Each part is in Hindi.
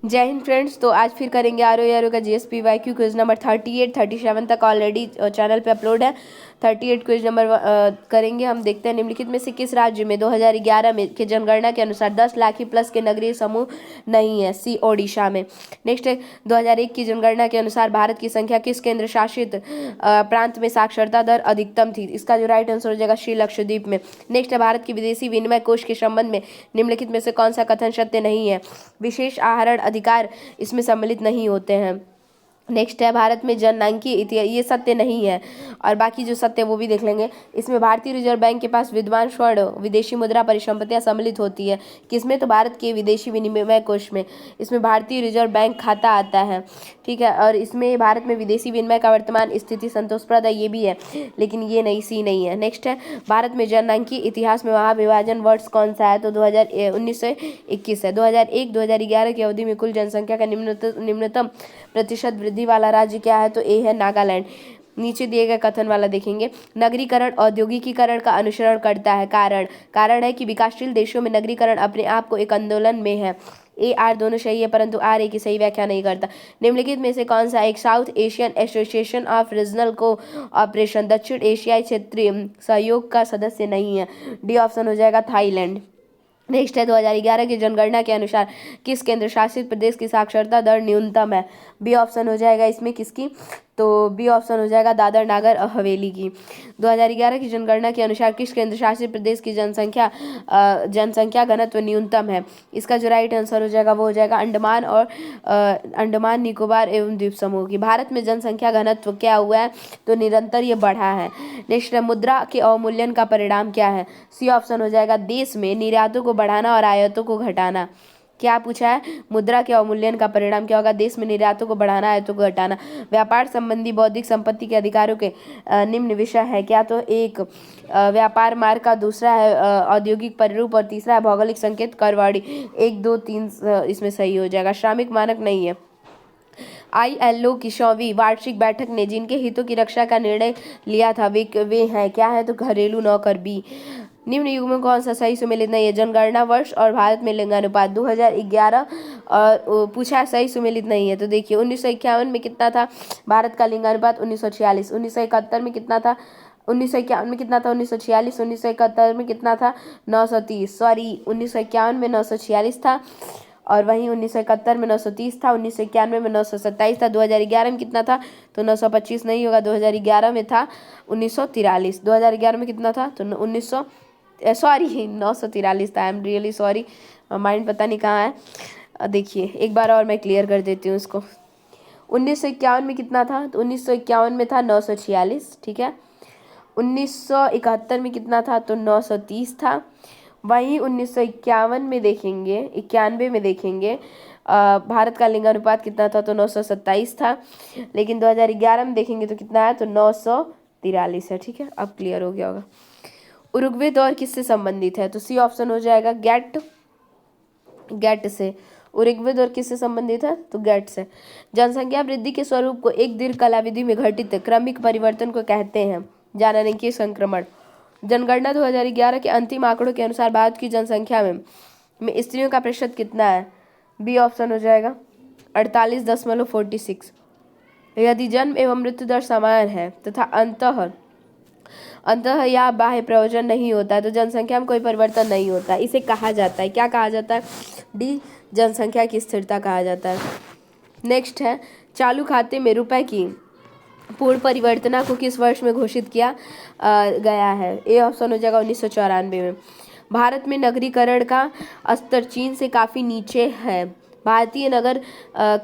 जय हिंद फ्रेंड्स। तो आज फिर करेंगे आर का GSPYQ क्विज नंबर 38 37 तक ऑलरेडी चैनल पे अपलोड है। 38 क्विज नंबर करेंगे हम। देखते हैं निम्नलिखित में से किस राज्य में 2011 में के जनगणना के अनुसार 10 लाख ही प्लस के नगरीय समूह नहीं है। सी ओडिशा में। नेक्स्ट है 2001 की जनगणना के अनुसार भारत की संख्या किस केंद्र शासित प्रांत में साक्षरता दर अधिकतम थी। इसका जो राइट आंसर हो जाएगा श्री लक्षद्वीप में। नेक्स्ट है भारत की विदेशी विनिमय कोष के संबंध में निम्नलिखित में से कौन सा कथन सत्य नहीं है। विशेष आहरण अधिकार इसमें सम्मिलित नहीं होते हैं। नेक्स्ट है भारत में जननांकीय इतिहास, ये सत्य नहीं है। और बाकी जो सत्य वो भी देख लेंगे। इसमें भारतीय रिजर्व बैंक के पास विद्वान स्वर्ण विदेशी मुद्रा परिसंपत्तियां सम्मिलित होती है। किसमें? तो भारत के विदेशी विनिमय कोष में। इसमें भारतीय रिजर्व बैंक खाता आता है, ठीक है। और इसमें भारत में विदेशी विनिमय का वर्तमान स्थिति संतोषप्रद है, ये भी है, लेकिन ये नहीं, सी नहीं है। नेक्स्ट है भारत में जननांकीय इतिहास में महाविभाजन वर्ष कौन सा है। तो 1921 है। 2001-2011 की अवधि में कुल जनसंख्या का निम्नतम प्रतिशत वृद्धि वाला राज्य क्या है। तो ए है नागालैंड। नीचे दिए गए कथन वाला देखेंगे। नगरीकरण औद्योगिकीकरण का अनुसरण करता है। कारण है कि विकासशील देशों में नगरीकरण अपने आप को एक आंदोलन में है। ए आर दोनों सही है, परंतु आर ए की सही व्याख्या नहीं करता। निम्नलिखित में से कौन सा एक south Asian association of regional को ऑपरेशन दक्षिण एशियाई क्षेत्रीय सहयोग का सदस्य नहीं है। डी ऑप्शन हो जाएगा थाईलैंड। नेक्स्ट है 2011 की जनगणना के अनुसार किस केंद्र शासित प्रदेश की साक्षरता दर न्यूनतम है। बी ऑप्शन हो जाएगा इसमें किसकी। तो बी ऑप्शन हो जाएगा दादर नागर हवेली की। 2011 की जनगणना के अनुसार किस केंद्र शासित प्रदेश की जनसंख्या घनत्व न्यूनतम है। इसका जो राइट आंसर हो जाएगा वो हो जाएगा अंडमान और अंडमान निकोबार एवं द्वीप समूह की। भारत में जनसंख्या घनत्व क्या हुआ है। तो निरंतर ये बढ़ा है। नेक्स्ट है मुद्रा के अवमूल्यन का परिणाम क्या है। सी ऑप्शन हो जाएगा देश में निर्यातों को बढ़ाना और आयातों को घटाना। क्या पूछा है? मुद्रा के अवमूल्यन का परिणाम क्या होगा। देश में निर्यातों को बढ़ाना, आयातों को घटाना। व्यापार संबंधी बौद्धिक संपत्ति के अधिकारों के निम्न विषय है क्या। तो एक व्यापार मार्ग का, दूसरा है औद्योगिक परिरूप और तीसरा है भौगोलिक संकेत करवाड़ी। 1 2 3 इसमें सही हो जाएगा। श्रमिक मानक नहीं है। ILO की 100वीं वार्षिक बैठक ने जिनके हितों की रक्षा का निर्णय लिया था वे हैं क्या है। तो घरेलू नौकर बी। निम्न युग में कौन सा सही सुमेलित नहीं है। जनगणना वर्ष और भारत में लिंगानुपात 2011 और पूछा सही सुमेलित नहीं है। तो देखिए 1951 में कितना था भारत का लिंगानुपात 1946। 1971 में कितना था 1951 में कितना था 1946। 1971 में कितना था 930। सॉरी 1951 में 946 था और वहीं 1971 में 930 था। 1991 में 927 था। 2011 में कितना था तो 925 नहीं होगा। 2011 में था 1943। 2011 में कितना था तो 943 था। I am really sorry, mind पता नहीं कहाँ है। देखिए एक बार और मैं क्लियर कर देती हूँ इसको। 1951 में कितना था तो 1951 में था 946, ठीक है। 1971 में कितना था तो 930 था। वहीं 1951 में देखेंगे, 91 में देखेंगे भारत का लिंगानुपात कितना था तो 927 था। लेकिन 2011 में देखेंगे तो कितना है तो 943 है, ठीक है। अब क्लियर हो गया होगा। उरुग्वे दौर किससे संबंधित है। तो सी ऑप्शन हो जाएगा गेट से। उरुग्वे दौर किससे संबंधित है तो गेट से। जनसंख्या वृद्धि के स्वरूप को एक दीर्घ कालावधि में घटित क्रमिक परिवर्तन को कहते हैं। जननांकीय संक्रमण। जनगणना 2011 के अंतिम आंकड़ों के अनुसार भारत की जनसंख्या में स्त्रियों का प्रतिशत कितना है। बी ऑप्शन हो जाएगा 48.46। यदि जन्म एवं मृत्यु दर समान है तथा अंतः या बाह्य प्रयोजन नहीं होता है तो जनसंख्या में कोई परिवर्तन नहीं होता। इसे कहा जाता है, क्या कहा जाता है। डी जनसंख्या की स्थिरता कहा जाता है। नेक्स्ट है चालू खाते में रुपए की पूर्ण परिवर्तना को किस वर्ष में घोषित किया गया है। ए ऑप्शन हो जाएगा 1994 में। भारत में नगरीकरण का स्तर चीन से काफ़ी नीचे है। भारतीय नगर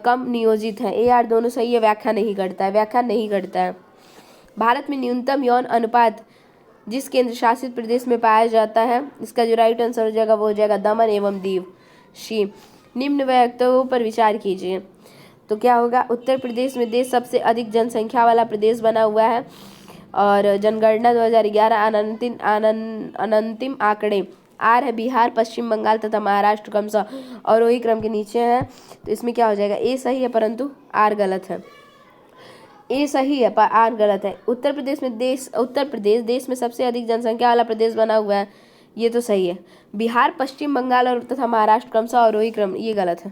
कम नियोजित है। ए आर दोनों सही है, व्याख्या नहीं करता है। भारत में न्यूनतम यौन अनुपात जिस केंद्र शासित प्रदेश में पाया जाता है, इसका जो राइट आंसर हो जाएगा वो हो जाएगा दमन एवं दीव। शी। निम्न वक्तव्यों पर विचार कीजिए। तो क्या होगा, उत्तर प्रदेश में देश सबसे अधिक जनसंख्या वाला प्रदेश बना हुआ है और जनगणना 2011 अनंतिम आंकड़े आर है बिहार, पश्चिम बंगाल तथा महाराष्ट्र क्रमशः और वही क्रम के नीचे है। तो इसमें क्या हो जाएगा, ए सही है परंतु आर गलत है। ए सही है पर आर गलत है। उत्तर प्रदेश देश में सबसे अधिक जनसंख्या वाला प्रदेश बना हुआ है, ये तो सही है। बिहार, पश्चिम बंगाल और तथा महाराष्ट्र क्रमशः और वही क्रम, ये गलत है।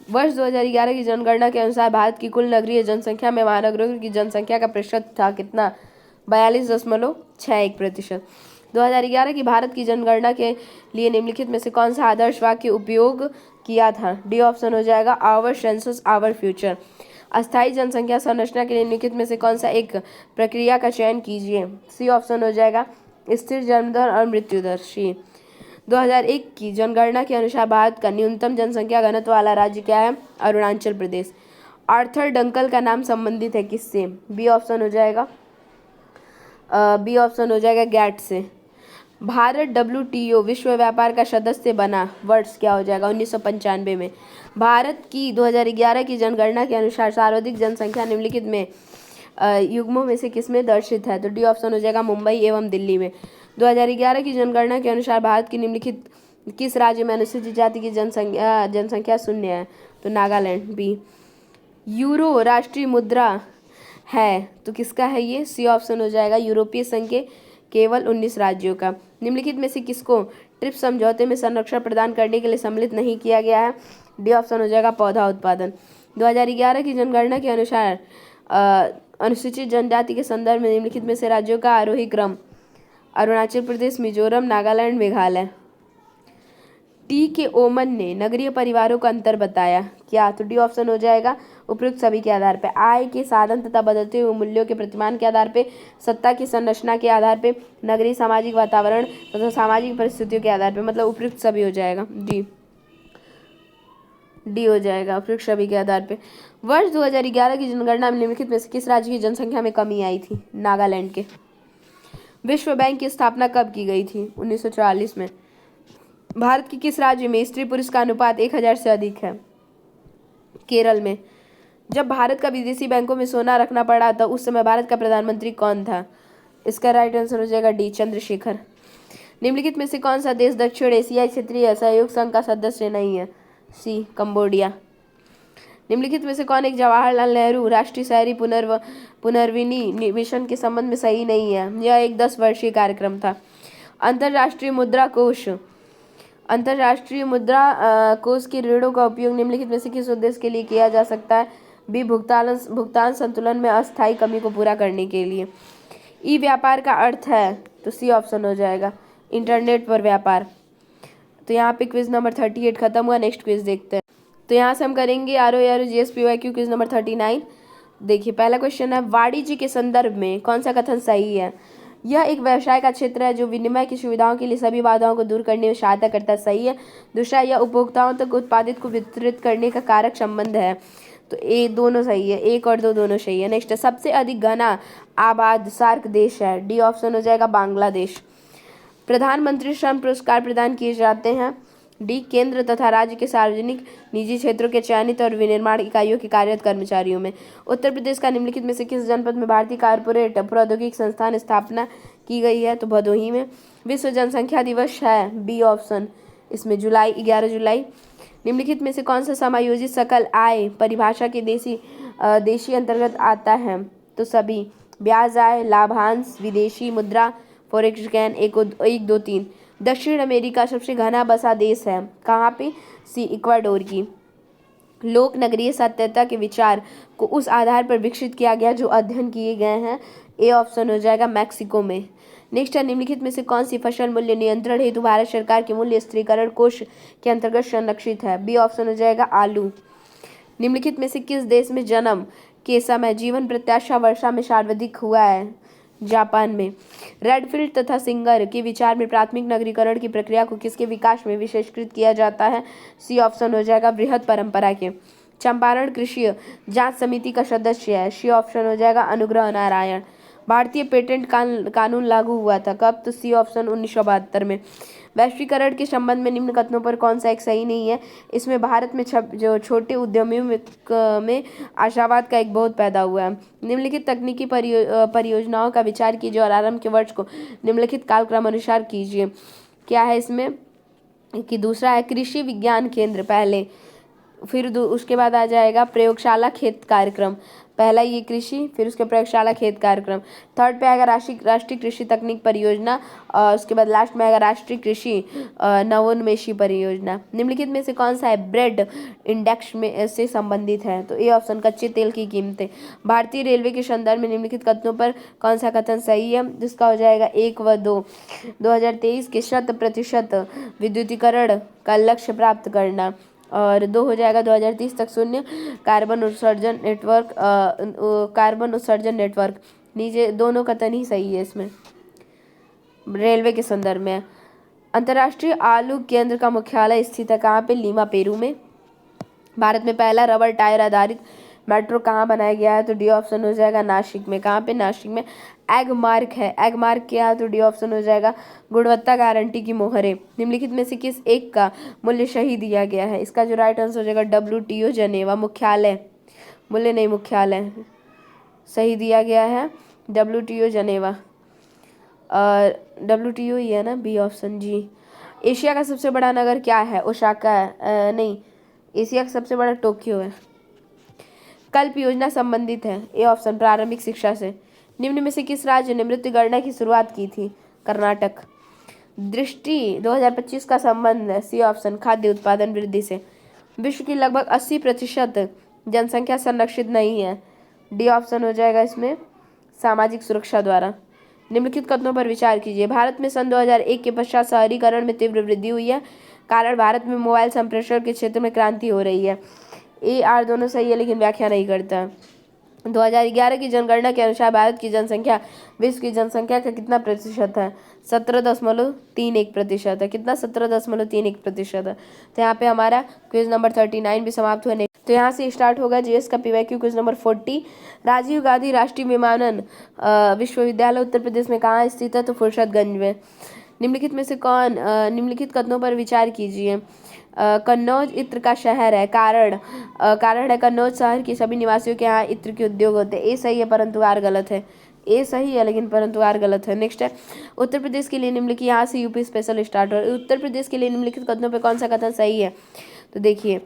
वर्ष 2011 की जनगणना के अनुसार भारत की कुल नगरीय जनसंख्या में महानगरों की जनसंख्या का प्रतिशत था कितना? 42.61%। 2011 की भारत की जनगणना के लिए निम्नलिखित में से कौन सा आदर्श वाक्य उपयोग किया था? डी ऑप्शन हो जाएगा आवर सेंसस आवर फ्यूचर। अस्थायी जनसंख्या संरचना के लिए निम्नलिखित में से कौन सा एक प्रक्रिया का चयन कीजिए? सी ऑप्शन हो जाएगा स्थिर जन्म दर और मृत्यु दर। सी। 2001 की जनगणना के अनुसार भारत का न्यूनतम जनसंख्या घनत्व वाला राज्य क्या है? अरुणाचल प्रदेश। आर्थर डंकल का नाम संबंधित है किससे? बी ऑप्शन हो जाएगा गैट से। भारत WTO विश्व व्यापार का सदस्य बना वर्ष क्या हो जाएगा? 1995 में। भारत की 2011 की जनगणना के अनुसार सर्वाधिक जनसंख्या निम्नलिखित में युग्मों में से किसमें दर्शित है? तो डी ऑप्शन हो जाएगा मुंबई एवं दिल्ली में। 2011 की जनगणना के अनुसार भारत की निम्नलिखित किस राज्य में अनुसूचित जाति की जनसंख्या शून्य है? तो नागालैंड। बी। यूरो राष्ट्रीय मुद्रा है तो किसका है ये? सी ऑप्शन हो जाएगा यूरोपीय संघ के केवल 19 राज्यों का। निम्नलिखित में से किसको ट्रिप्स समझौते में संरक्षण प्रदान करने के लिए सम्मिलित नहीं किया गया है? डी ऑप्शन हो जाएगा पौधा उत्पादन। 2011 की जनगणना के अनुसार अनुसूचित जनजाति के संदर्भ में निम्नलिखित में से राज्यों का आरोही क्रम? अरुणाचल प्रदेश, मिजोरम, नागालैंड, मेघालय। टी के ओमन ने नगरीय परिवारों का अंतर बताया क्या? तो डी ऑप्शन हो जाएगा उपयुक्त सभी के आधार पर, आय के साधन तथा बदलते हुए मूल्यों के प्रतिमान के आधार पर, सत्ता की संरचना के आधार पर, नगरीय सामाजिक वातावरण तथा सामाजिक परिस्थितियों के आधार पर। मतलब उपयुक्त सभी हो जाएगा। डी हो जाएगा उपयुक्त सभी के आधार पर। वर्ष 2011 की जनगणना में निम्नलिखित में से किस राज्य की जनसंख्या में कमी आई थी? नागालैंड के। विश्व बैंक की स्थापना कब की गई थी? 1944 में। भारत के किस राज्य में स्त्री पुरुष का अनुपात 1000 से अधिक है? केरल में। जब भारत का विदेशी बैंकों में सोना रखना पड़ा था उस समय भारत का प्रधानमंत्री कौन था? इसका राइट आंसर हो जाएगा डी चंद्रशेखर। निम्नलिखित में से कौन सा देश दक्षिण एशियाई क्षेत्रीय सहयोग संघ का सदस्य नहीं है? सी कंबोडिया। निम्नलिखित में से कौन एक जवाहरलाल नेहरू राष्ट्रीय शहरी पुनर्विनी मिशन के संबंध में सही नहीं है? यह एक 10 वर्षीय कार्यक्रम था। अंतर्राष्ट्रीय मुद्रा कोष के ऋणों का उपयोग निम्नलिखित में से किस उद्देश्य के लिए किया जा सकता है? बी भुगतान संतुलन में अस्थायी कमी को पूरा करने के लिए। ई व्यापार का अर्थ है? तो सी ऑप्शन हो जाएगा इंटरनेट पर व्यापार। तो यहाँ पे क्विज नंबर 38 खत्म हुआ। नेक्स्ट क्विज देखते हैं। तो यहाँ से हम करेंगे ROARO GSPYQ क्विज नंबर 39। देखिए पहला क्वेश्चन है वाणिज्य के संदर्भ में कौन सा कथन सही है? यह एक व्यवसाय का क्षेत्र है जो विनिमय की सुविधाओं के लिए सभी बाधाओं को दूर करने में सहायता करता है। सही है। दूसरा, यह उपभोक्ताओं तक उत्पादित को वितरित करने का कारक संबंध है। तो ए दोनों सही है, 1 और 2 दोनों सही है। नेक्स्ट, सबसे अधिक घना आबाद सार्क देश है? डी ऑप्शन हो जाएगा बांग्लादेश। प्रधानमंत्री श्रम पुरस्कार प्रदान किए जाते हैं? डी केंद्र तथा राज्य के सार्वजनिक निजी क्षेत्रों के चयनित और विनिर्माण इकाइयों के कार्यरत कर्मचारियों में। उत्तर प्रदेश का निम्नलिखित में से किस जनपद में भारतीय कारपोरेट प्रौद्योगिकी संस्थान स्थापना की गई है? तो भदोही में। विश्व जनसंख्या दिवस है? बी ऑप्शन इसमें 11 जुलाई। निम्नलिखित में से कौन सा समायोजित सकल आय परिभाषा के देशी अंतर्गत आता है? तो सभी। ब्याज आय, लाभांश, विदेशी मुद्रा, फॉरेक्स गेन। 1 2 3। दक्षिण अमेरिका सबसे घना बसा देश है? कहाँ पे? सी इक्वाडोर की। लोक नगरीय सत्यता के विचार को उस आधार पर विकसित किया गया जो अध्ययन किए गए हैं? ए ऑप्शन हो जाएगा मैक्सिको में। नेक्स्ट है निम्नलिखित में से कौन सी फसल मूल्य नियंत्रण हेतु भारत सरकार के मूल्य स्थिरीकरण कोष के अंतर्गत संरक्षित है? बी ऑप्शन हो जाएगा आलू। निम्नलिखित में से किस देश में जन्म के समय जीवन प्रत्याशा वर्षा में सर्वाधिक हुआ है? जापान में। रेडफील्ड तथा सिंगर के विचार में प्राथमिक नगरीकरण की प्रक्रिया को किसके विकास में विशेषकृत किया जाता है? सी ऑप्शन हो जाएगा बृहद परंपरा के। चंपारण कृषि जांच समिति का सदस्य है? सी ऑप्शन हो जाएगा अनुग्रह नारायण। भारतीय पेटेंट कानून लागू हुआ था कब? तो सी ऑप्शन 1972 में। वैश्वीकरण के संबंध में निम्न कथनों पर कौन सा एक सही नहीं है? इसमें भारत में जो छोटे उद्यमियों में आशावाद का एक बहुत पैदा हुआ है। निम्नलिखित तकनीकी परियोजनाओं का विचार कीजिए और आरंभ के वर्ष को निम्नलिखित कालक्रम अनुसार कीजिए। क्या है इसमें कि दूसरा है कृषि विज्ञान केंद्र पहले, फिर उसके बाद आ जाएगा प्रयोगशाला खेत कार्यक्रम, पहला ये कृषि, फिर उसके प्रयोगशाला खेत कार्यक्रम। थर्ड पे आएगा राष्ट्रीय कृषि तकनीक परियोजना, और उसके बाद लास्ट में आएगा राष्ट्रीय कृषि नवोन्मेषी परियोजना। निम्नलिखित में से कौन सा है ब्रेड इंडेक्स में से संबंधित है? तो ए ऑप्शन कच्चे तेल की कीमतें। भारतीय रेलवे के संदर्भ में निम्नलिखित कथनों पर कौन सा कथन सही है? जिसका हो जाएगा 1 व 2। 2023 के 100% विद्युतीकरण का लक्ष्य प्राप्त करना, और 2 हो जाएगा 2030 तक शून्य कार्बन उत्सर्जन नेटवर्क। नीचे दोनों कथन ही सही है इसमें, रेलवे के संदर्भ में। अंतर्राष्ट्रीय आलू केंद्र का मुख्यालय स्थित है कहाँ पे? लीमा, पेरू में। भारत में पहला रबर टायर आधारित मेट्रो कहाँ बनाया गया है? तो डी ऑप्शन हो जाएगा नासिक में। कहाँ पे? नासिक में। एग मार्क है, एग मार्क क्या है? तो डी ऑप्शन हो जाएगा गुणवत्ता गारंटी की मोहरें। निम्नलिखित में से किस एक का मूल्य सही दिया गया है? इसका जो राइट आंसर हो जाएगा WTO जनेवा। मुख्यालय, मूल्य नहीं, मुख्यालय सही दिया गया है WTO जनेवा, और WTO ही है ना, बी ऑप्शन जी। एशिया का सबसे बड़ा नगर क्या है? ओसाका है, नहीं, एशिया का सबसे बड़ा टोक्यो है। कल्प योजना संबंधित है, ए ऑप्शन प्रारंभिक शिक्षा से। निम्न में से किस राज्य ने मृत्यु गणना की शुरुआत की थी? कर्नाटक। दृष्टि 2025 का संबंध है, सी ऑप्शन खाद्य उत्पादन वृद्धि से। विश्व की लगभग 80% जनसंख्या संरक्षित नहीं है, डी ऑप्शन हो जाएगा इसमें सामाजिक सुरक्षा द्वारा। निम्नलिखित कथनों पर विचार कीजिए। भारत में सन 2001 के पश्चात शहरीकरण में तीव्र वृद्धि हुई है, कारण भारत में मोबाइल संप्रेषण के क्षेत्र में क्रांति हो रही है। ए आर दोनों सही है, लेकिन व्याख्या नहीं करता। 2011 की जनगणना के अनुसार भारत की जनसंख्या विश्व की जनसंख्या का कितना प्रतिशत है? 17.31% है। कितना? 17.31% है। तो यहाँ पे हमारा क्विज नंबर 39 भी समाप्त हुआ। तो यहाँ से स्टार्ट होगा जीएस का PYQ quiz number 40। Rajiv Gandhi Rashtriya Vimanan विश्वविद्यालय उत्तर प्रदेश में कहाँ स्थित है? तो फुर्सतगंज में। निम्नलिखित में से कौन निम्नलिखित कथनों पर विचार कीजिए। कन्नौज इत्र का शहर है, कारण है कन्नौज शहर की सभी निवासियों के यहाँ इत्र के उद्योग होते हैं। ए सही है परंतु आर गलत है। ए सही है लेकिन परंतु आर गलत है। नेक्स्ट है उत्तर प्रदेश के लिए निम्नलिखित, यहाँ से यूपी स्पेशल स्टार्ट हो। उत्तर प्रदेश के लिए निम्नलिखित कथनों पर कौन सा कथन सही है? तो देखिए,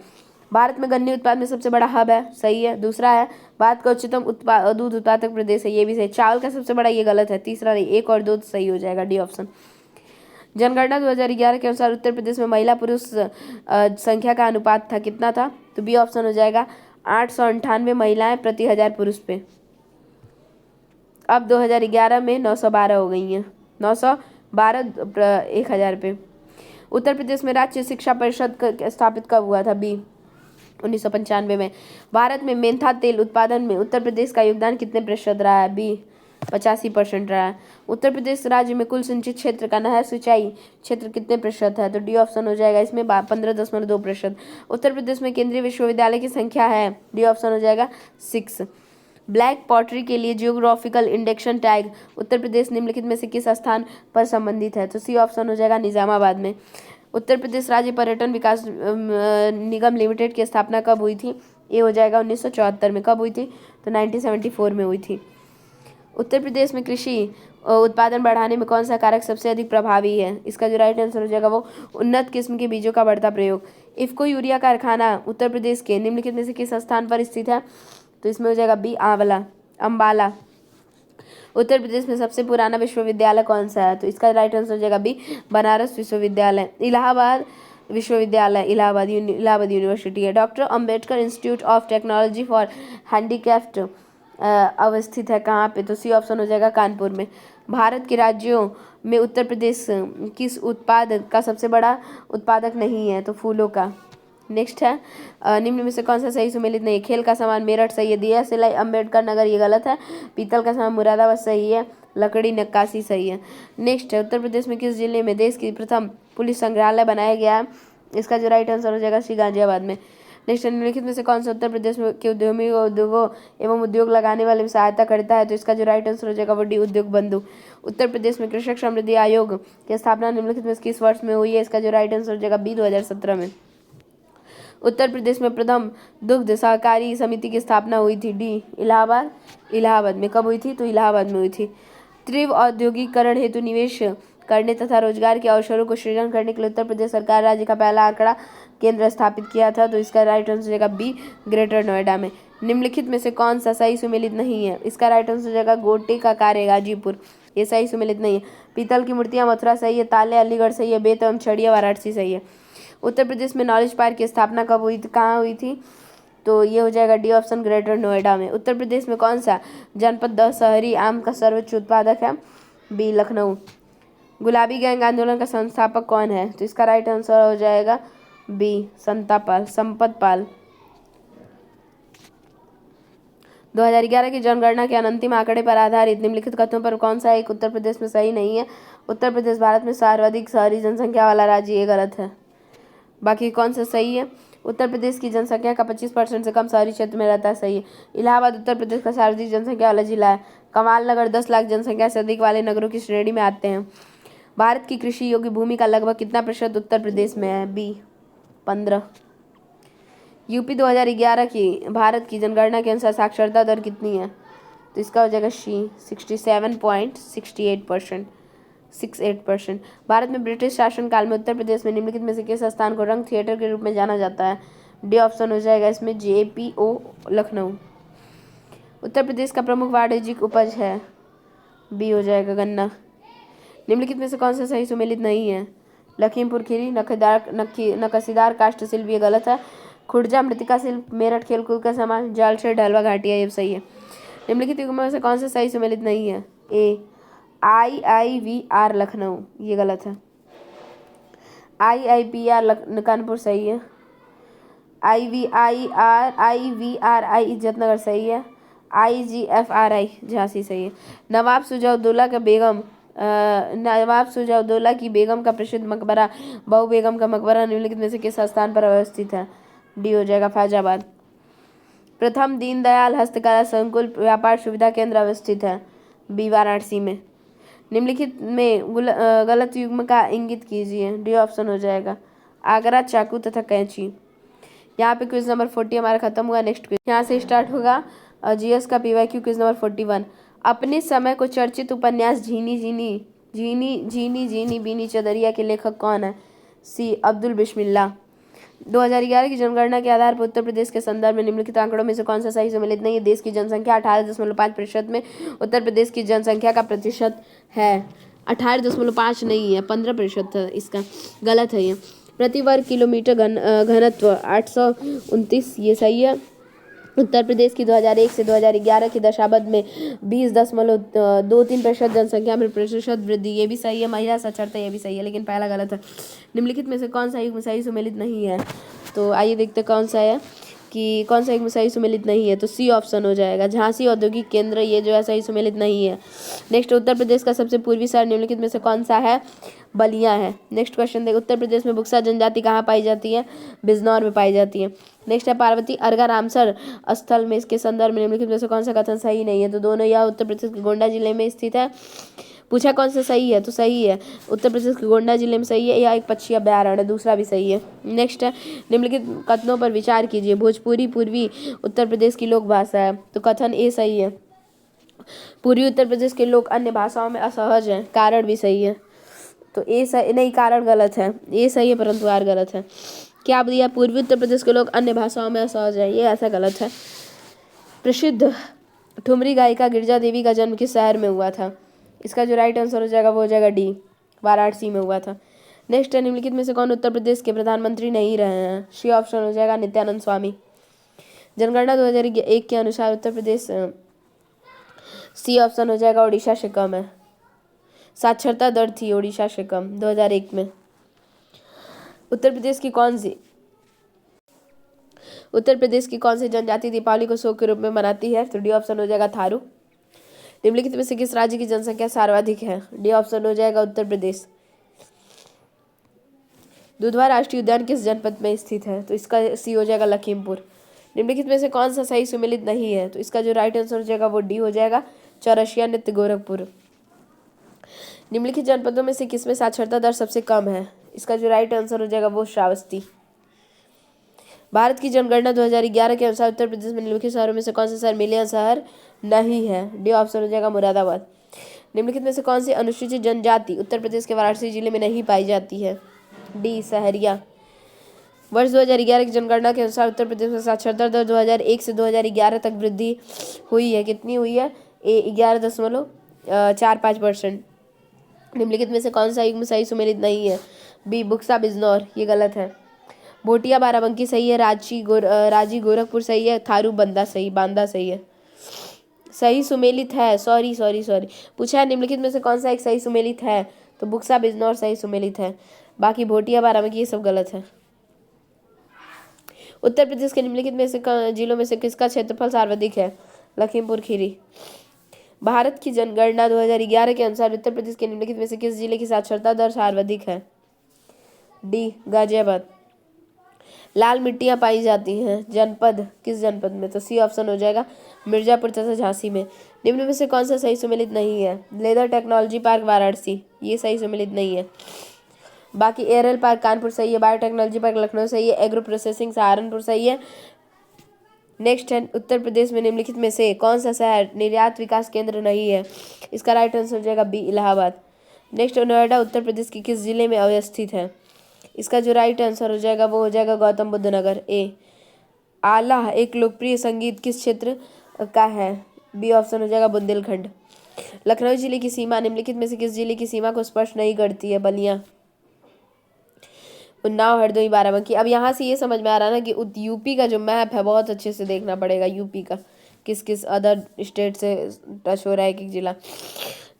भारत में गन्ने उत्पाद में सबसे बड़ा हब है, सही है। दूसरा है भारत का उच्चतम दूध उत्पादक प्रदेश है, ये भी सही। चावल का सबसे बड़ा, ये गलत है। तीसरा नहीं, 1 और 2 सही हो जाएगा, डी ऑप्शन। जनगणना 2011 के अनुसार उत्तर प्रदेश में महिला पुरुष संख्या का अनुपात था, कितना था? तो बी ऑप्शन हो जाएगा 898 महिलाएं प्रति 1000 पुरुष पे। अब 2011 में 912 हो गई हैं, 912 1000 पे। उत्तर प्रदेश में राज्य शिक्षा परिषद स्थापित कब हुआ था? बी 1995 में। भारत में मेंथा तेल उत्पादन में उत्तर प्रदेश का योगदान कितने प्रतिशत रहा है? बी 85% रहा है। उत्तर प्रदेश राज्य में कुल सिंचित क्षेत्र का नहर सिंचाई क्षेत्र कितने प्रतिशत है? तो डी ऑप्शन हो जाएगा इसमें 15.2%। उत्तर प्रदेश में केंद्रीय विश्वविद्यालय की संख्या है, डी ऑप्शन हो जाएगा 6। ब्लैक पॉटरी के लिए geographical induction tag Uttar Pradesh निम्नलिखित में से किस स्थान पर संबंधित है? तो सी ऑप्शन हो जाएगा निजामाबाद में। उत्तर प्रदेश राज्य पर्यटन विकास निगम लिमिटेड की स्थापना कब हुई थी? ये हो जाएगा 1974 में। कब हुई थी? तो 1974 में हुई थी। उत्तर प्रदेश में कृषि उत्पादन बढ़ाने में कौन सा कारक सबसे अधिक प्रभावी है? इसका जो राइट आंसर हो जाएगा वो उन्नत किस्म के बीजों का बढ़ता प्रयोग। इफ्को यूरिया कारखाना उत्तर प्रदेश के निम्नलिखित में से किस स्थान पर स्थित है? तो इसमें हो जाएगा बी अम्बाला। उत्तर प्रदेश में सबसे पुराना विश्वविद्यालय कौन सा है? तो इसका राइट आंसर हो जाएगा बी बनारस विश्वविद्यालय। इलाहाबाद विश्वविद्यालय, इलाहाबाद यूनिवर्सिटी है। Doctor Ambedkar institute of technology for handicapped अवस्थित है कहाँ पे? तो सी ऑप्शन हो जाएगा कानपुर में। भारत के राज्यों में उत्तर प्रदेश किस उत्पाद का सबसे बड़ा उत्पादक नहीं है? तो फूलों का। नेक्स्ट है निम्न में से कौन सा सही सुमेलित नहीं है? खेल का सामान मेरठ सही है, दिया सिलाई अम्बेडकर नगर ये गलत है, पीतल का सामान मुरादाबाद सही है, लकड़ी नक्काशी सही है। नेक्स्ट है उत्तर प्रदेश में किस जिले में देश की प्रथम पुलिस संग्रहालय बनाया गया है? इसका जो राइट आंसर हो जाएगा श्री गाजियाबाद में। नेक्स्ट निम्नलिखित में से कौन सा उत्तर प्रदेश में के उद्यमी उद्योगों एवं उद्योग लगाने वाले में सहायता करता है? तो इसका जो राइट आंसर हो जाएगा वो डी उद्योग बंधु। उत्तर प्रदेश में कृषक समृद्धि आयोग की स्थापना निम्नलिखित में किस वर्ष में हुई है? इसका जो राइट आंसर हो जाएगा बी 2017 में। उत्तर प्रदेश में प्रथम दुग्ध सहकारी समिति की स्थापना हुई थी? डी इलाहाबाद में। कब हुई थी? तो इलाहाबाद में हुई थी। तीव्र औद्योगिकरण हेतु निवेश करने तथा रोजगार के अवसरों को सृजन करने के लिए उत्तर प्रदेश सरकार राज्य का पहला आंकड़ा केंद्र स्थापित किया था। तो इसका राइट आंसर हो जाएगा बी, ग्रेटर नोएडा में। निम्नलिखित में से कौन सा सही सुमेलित नहीं है? इसका राइट आंसर हो जाएगा गोटे का कार्य गाजीपुर, ये सही सुमेलित नहीं है। पीतल की मूर्तियां मथुरा सही है, ताले अलीगढ़ सही है, बेत एवं छड़िया वाराणसी सही है। उत्तर प्रदेश में नॉलेज पार्क की स्थापना कब हुई थी, कहाँ हुई थी? तो ये हो जाएगा डी ऑप्शन, ग्रेटर नोएडा में। उत्तर प्रदेश में कौन सा जनपद दशहरी आम का सर्वोच्च उत्पादक है? बी, लखनऊ। गुलाबी गैंग आंदोलन का संस्थापक कौन है? तो इसका राइट आंसर हो जाएगा बी, संपत पाल। 2011 की जनगणना के अंतिम आंकड़े पर आधारित निम्नलिखित कथनों पर कौन सा एक उत्तर प्रदेश में सही नहीं है? उत्तर प्रदेश भारत में सर्वाधिक शहरी जनसंख्या वाला राज्य, ये गलत है। बाकी कौन सा सही है? उत्तर प्रदेश की जनसंख्या का 25% से कम शहरी क्षेत्र में रहता है, सही है। इलाहाबाद उत्तर प्रदेश का सर्वाधिक जनसंख्या वाला जिला है। कमाल नगर 10 लाख जनसंख्या से अधिक वाले नगरों की श्रेणी में आते हैं। भारत की कृषि योग्य भूमि का लगभग कितना प्रतिशत उत्तर प्रदेश में है? बी, 15। यूपी 2011 की भारत की जनगणना के अनुसार साक्षरता दर कितनी है? तो इसका हो जाएगा सी, 67.68%। भारत में ब्रिटिश शासनकाल में उत्तर प्रदेश में निम्नलिखित में से किस स्थान को रंग थिएटर के रूप में जाना जाता है? डी ऑप्शन हो जाएगा इसमें JPO, लखनऊ। उत्तर प्रदेश का प्रमुख वाणिज्यिक उपज है? बी हो जाएगा गन्ना। निम्नलिखित में से कौन सा सही सुमेलित नहीं है? लखीमपुर खीरी, नक्सीदार काष्ठ शिल्प, ये गलत है। खुर्जा मृतिका शिल्प, मेरठ खेलकूद का सामान, जालसेर ढलवा घाटिया, ये सही है। निम्नलिखित युग्म में से कौन सा सही सुमेलित नहीं है? ए, IIVR लखनऊ, ये गलत है। IIPR कानपुर सही है। IVRI इज्जतनगर सही है। IGFRI झांसी सही है। नवाब सुजाउद्दौला की बेगम का प्रसिद्ध मकबरा बहू बेगम का मकबरा निम्नलिखित में से किस स्थान पर अवस्थित है? डी हो जाएगा फैजाबाद। प्रथम दीनदयाल हस्तकला संकुल व्यापार सुविधा केंद्र अवस्थित है? बी, वाराणसी में। निम्नलिखित में गलत युग्म का इंगित कीजिए। डी ऑप्शन हो जाएगा आगरा, चाकू तथा कैंची। यहाँ पे क्विज नंबर 40 हमारा खत्म हुआ। नेक्स्ट क्विज यहाँ से स्टार्ट होगा। GS का PYQ क्विज नंबर 41। अपने समय को चर्चित उपन्यास झीनी झीनी बीनी चदरिया के लेखक कौन है? सी, अब्दुल बिस्मिल्लाह। 2011 की जनगणना के आधार पर उत्तर प्रदेश के संदर्भ में निम्नलिखित आंकड़ों में से कौन सा सही सम्मिलित नहीं है? देश की जनसंख्या 18.5% में उत्तर प्रदेश की जनसंख्या का प्रतिशत है 18.5 नहीं है, 15% है इसका, गलत है ये। प्रति वर्ग किलोमीटर घनत्व 829, ये सही है। उत्तर प्रदेश की 2001 से 2011 की दशाब्द में 20.23% जनसंख्या में प्रतिशत वृद्धि, ये भी सही है। महिला साक्षरता, ये भी सही है, लेकिन पहला गलत है। निम्नलिखित में से कौन सा युग्म सही सुमेलित नहीं है? तो आइए देखते कौन सा है कि कौन सा युग्म सही सुमेलित नहीं है। तो सी ऑप्शन हो जाएगा झांसी औद्योगिक केंद्र, ये जो है सही सुमेलित नहीं है। नेक्स्ट, उत्तर प्रदेश का सबसे पूर्वी शहर निम्नलिखित में से कौन सा है? बलिया है। नेक्स्ट क्वेश्चन देख, उत्तर प्रदेश में बुक्सा जनजाति कहाँ पाई जाती है? बिजनौर में पाई जाती है। नेक्स्ट है पार्वती अर्घा रामसर स्थल में इसके संदर्भ में निम्नलिखित में से कौन सा कथन सही नहीं है? तो दोनों यह उत्तर प्रदेश के गोंडा जिले में स्थित है। पूछा कौन सा सही है? तो सही है, उत्तर प्रदेश के गोंडा जिले में सही है। यह एक पक्षी अभ्यारण्य है, दूसरा भी सही है। नेक्स्ट है निम्नलिखित कथनों पर विचार कीजिए। भोजपुरी पूर्वी उत्तर प्रदेश की लोक भाषा है, तो कथन ए सही है। पूर्वी उत्तर प्रदेश के लोग अन्य भाषाओं में असहज हैं, कारण भी सही है। तो ए सही नहीं, कारण गलत है। ए सही है परंतु आर गलत है। क्या दिया? पूर्वी उत्तर प्रदेश के लोग अन्य भाषाओं में असहज है, ये ऐसा गलत है। प्रसिद्ध ठुमरी गायिका गिरिजा देवी का जन्म किस शहर में हुआ था? इसका जो राइट आंसर हो जाएगा वो हो जाएगा डी, वाराणसी में हुआ था। नेक्स्ट है निम्नलिखित में से कौन उत्तर प्रदेश के प्रधानमंत्री नहीं रहे हैं? सी ऑप्शन हो जाएगा नित्यानंद स्वामी। जनगणना 2001 के अनुसार उत्तर प्रदेश, सी ऑप्शन हो जाएगा उड़ीसा से कम है। साक्षरता दर थी उड़ीसा से कम 2001 में। उत्तर प्रदेश की कौन सी जनजाति दीपावली को शोक के रूप में मनाती है? तो डी ऑप्शन हो जाएगा थारू। निम्नलिखित में से किस राज्य की जनसंख्या सर्वाधिक है? डी ऑप्शन हो जाएगा उत्तर प्रदेश। दुधवा राष्ट्रीय उद्यान किस जनपद में स्थित है? तो इसका सी हो जाएगा लखीमपुर। निम्नलिखित में से कौन सा सही सुमेलित नहीं है? तो इसका जो राइट आंसर हो जाएगा वो डी हो जाएगा, चौरसिया नृत्य गोरखपुर। निम्नलिखित जनपदों में से किसमें साक्षरता दर सबसे कम है? इसका जो राइट आंसर हो जाएगा वो श्रावस्ती। भारत की जनगणना 2011 के अनुसार उत्तर प्रदेश में निम्नलिखित शहरों में से कौन सा शहर मिलियन शहर नहीं है? डी ऑप्शन हो जाएगा मुरादाबाद। निम्नलिखित में से कौन सी अनुसूचित जनजाति उत्तर प्रदेश के वाराणसी जिले में नहीं पाई जाती है? डी सहरिया। वर्ष 2011 की जनगणना के अनुसार उत्तर प्रदेश में साक्षरता दर 2001 से 2011 तक वृद्धि हुई है। कितनी हुई है? 11.45%। निम्नलिखित में से कौन सा युग्म सही सुमेलित नहीं है? बी बुक्सा बिजनौर, ये गलत है। भोटिया बाराबंकी सही है। रांची गोरखपुर सही है। थारू बांदा सही है। सही सुमेलित है, सॉरी पूछा है निम्नलिखित में से कौन सा एक सही सुमेलित है, तो बुक्सा बिजनौर सही सुमेलित है। बाकी भोटिया बाराबंकी ये सब गलत है। उत्तर प्रदेश के निम्नलिखित में से जिलों में से किसका क्षेत्रफल सर्वाधिक है? लखीमपुर खीरी। भारत की जनगणना 2011 के अनुसार उत्तर प्रदेश के निम्नलिखित में से किस जिले की साक्षरता दर सर्वाधिक है? डी गाजियाबाद। लाल मिट्टियां पाई जाती हैं जनपद, किस जनपद में? तो सी ऑप्शन हो जाएगा, मिर्जापुर तथा झांसी में। निम्न में से कौन सा सही सुमेलित नहीं है? लेदर टेक्नोलॉजी पार्क वाराणसी, ये सही सुमेलित नहीं है। बाकी एयरल पार्क कानपुर सही है। बायोटेक्नोलॉजी पार्क लखनऊ सही है। एग्रो प्रोसेसिंग सहारनपुर सही है। नेक्स्ट है, उत्तर प्रदेश में निम्नलिखित में से कौन सा शहर निर्यात विकास केंद्र नहीं है? इसका राइट आंसर हो जाएगा बी इलाहाबाद। नेक्स्ट, नोएडा उत्तर प्रदेश के किस जिले में अवस्थित है? इसका जो राइट आंसर हो जाएगा वो हो जाएगा गौतम बुद्ध नगर, ए। आला एक लोकप्रिय संगीत किस क्षेत्र का है? बी ऑप्शन हो जाएगा बुंदेलखंड। लखनऊ जिले की सीमा निम्नलिखित में से किस जिले की सीमा को स्पर्श नहीं करती है? बलिया। उन्नाव, हरदोई, बाराबंकी। अब यहाँ से ये समझ में आ रहा है ना कि यूपी का जो मैप है बहुत अच्छे से देखना पड़ेगा, यूपी का किस किस अदर स्टेट से टच हो रहा है एक जिला।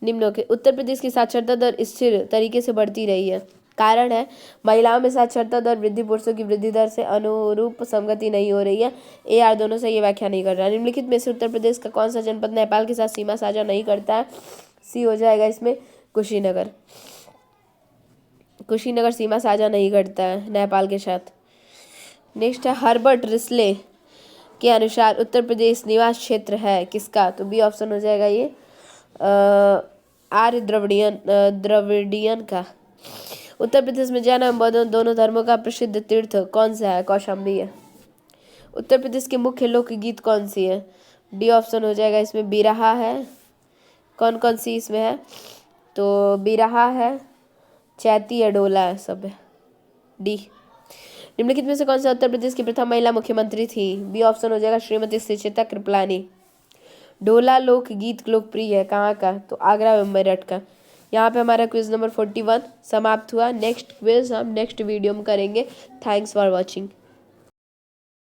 निम्नों के उत्तर प्रदेश की साक्षरता दर स्थिर तरीके से बढ़ती रही है। कारण है, महिलाओं में साक्षरता दर वृद्धि पुरुषों की वृद्धि दर से अनुरूप संगति नहीं हो रही है। ए आर दोनों से ये व्याख्या नहीं कर रहा है। निम्नलिखित में से उत्तर प्रदेश का कौन सा जनपद नेपाल के साथ सीमा साझा नहीं करता है? सी हो जाएगा इसमें कुशीनगर। कुशीनगर सीमा साझा नहीं करता है नेपाल के साथ। नेक्स्ट है, हर्बर्ट रिस्ले के अनुसार उत्तर प्रदेश निवास क्षेत्र है किसका? तो बी ऑप्शन हो जाएगा ये आर्य द्रविडियन का। उत्तर प्रदेश में जैन एवं बौद्ध दोनों धर्मों का प्रसिद्ध तीर्थ कौन सा है? कौशाम्बी है। उत्तर प्रदेश की मुख्य लोकगीत कौन सी है? डी ऑप्शन हो जाएगा इसमें बिरहा है। कौन कौन सी इसमें है? तो बिरहा है, चैती है, डोला है, सब है। डी। निम्नलिखित में से कौन सा उत्तर प्रदेश की प्रथम महिला मुख्यमंत्री थी? बी ऑप्शन हो जाएगा श्रीमती सुचेता कृपलानी। डोला लोकगीत लोकप्रिय है कहाँ का? तो आगरा एवं मेरठ का। यहाँ पे हमारा क्विज नंबर 41 समाप्त हुआ। नेक्स्ट क्विज हम नेक्स्ट वीडियो में करेंगे। Thanks for watching.